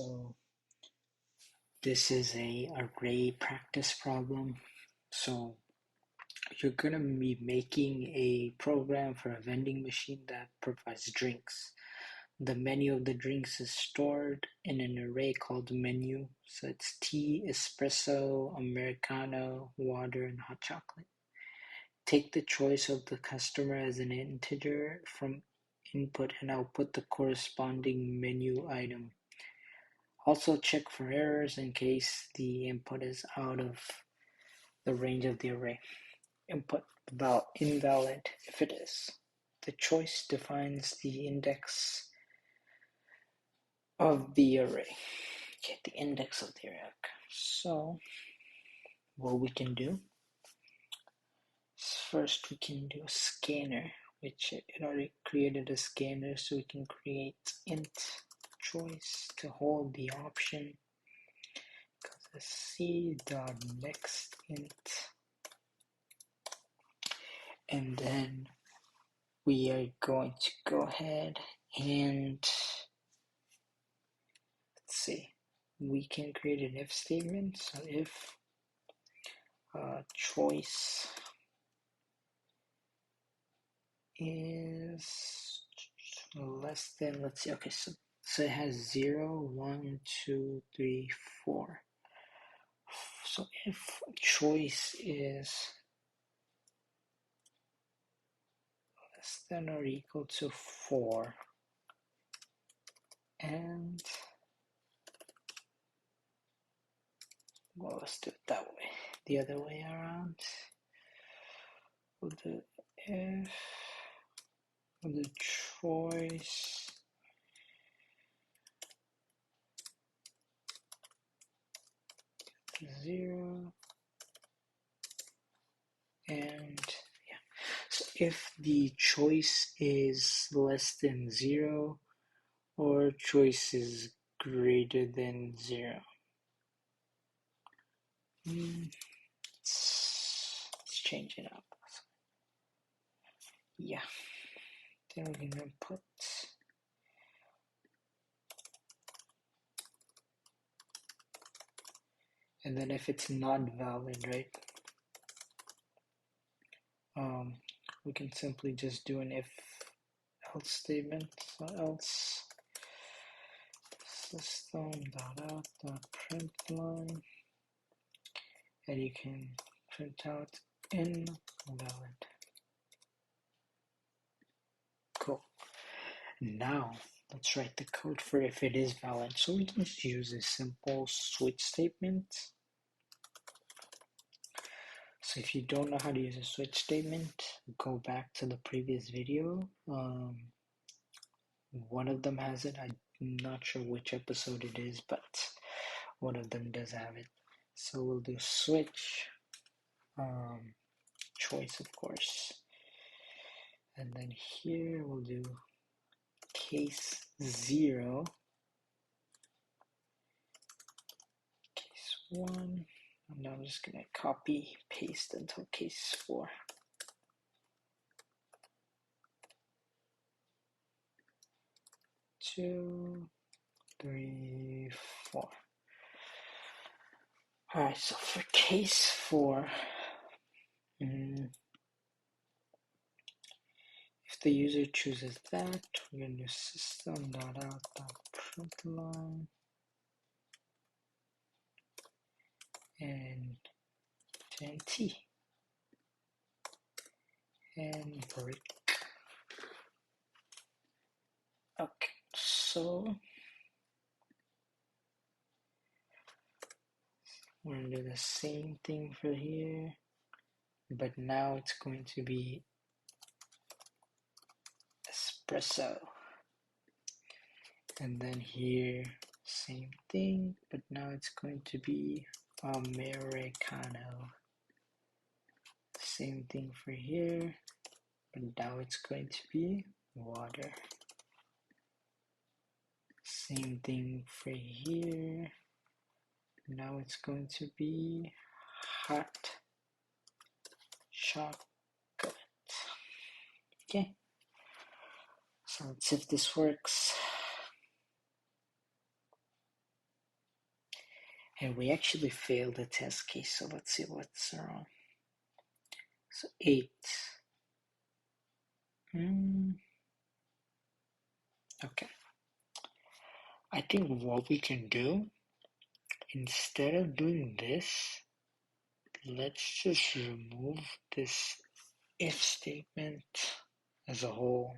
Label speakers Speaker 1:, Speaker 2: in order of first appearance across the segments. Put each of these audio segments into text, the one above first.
Speaker 1: So this is a array practice problem. So you're going to be making a program for a vending machine that provides drinks. The menu of the drinks is stored in an array called menu. So it's tea, espresso, americano, water, and hot chocolate. Take the choice of the customer as an integer from input and output the corresponding menu item. Also check for errors in case the input is out of the range of the array. Input invalid if it is. The choice defines the index of the array. Okay, the index of the array. Okay. So what we can do is first we can do a scanner, which it already created a scanner, so we can create int choice to hold the option. C dot next int, and then we are going to go ahead and let's see, we can create an if statement. So if choice is less than, let's see, okay, so it has 0, 1, 2, 3, 4. So if choice is less than or equal to 4, and well, let's do it that way. The other way around, we'll do if the choice is 0, and yeah, so if the choice is less than 0 or choice is greater than 0. Let's change it up. Yeah, then we're gonna put and then if it's not valid, right, we can simply just do an if else statement. So else system.out.println, and you can print out invalid. Cool. Now let's write the code for if it is valid. So we can just use a simple switch statement. So if you don't know how to use a switch statement, go back to the previous video. One of them has it. I'm not sure which episode it is, but one of them does have it. So we'll do switch choice, of course, and then here we'll do case 0, case 1, and now I'm just gonna copy paste until case 4. Two, 3, 4. Alright, so for case 4, if the user chooses that, we're going to do system.out.println and t and break. Okay, so we're going to do the same thing for here, but now it's going to be espresso. And then here, same thing, but now it's going to be americano. Same thing for here, but now it's going to be water. Same thing for here. Now it's going to be hot chocolate. Okay, so let's see if this works. And we actually failed the test case, so let's see what's wrong. So 8. Okay. I think what we can do, instead of doing this, let's just remove this if statement as a whole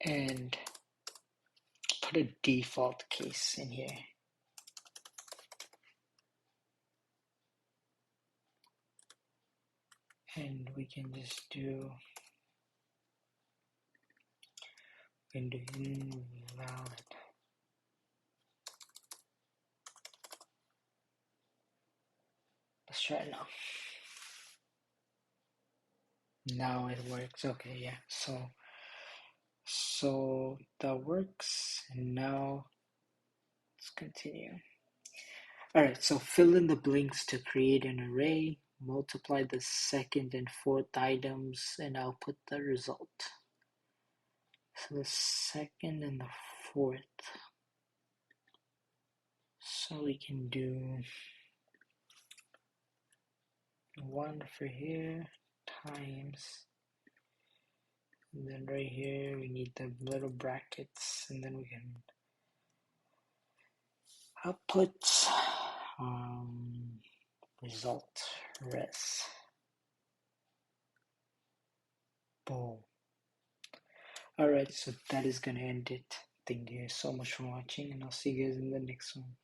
Speaker 1: and put a default case in here. And we can just do invalid. Let's try it now. Now it works. Okay, yeah. So that works. And now let's continue. Alright, so fill in the blanks to create an array, multiply the second and fourth items, and output the result. So the second and the fourth. So we can do 1 for here times, and then right here we need the little brackets, and then we can output result res. Boom. Alright, so that is gonna end it. Thank you so much for watching, and I'll see you guys in the next one.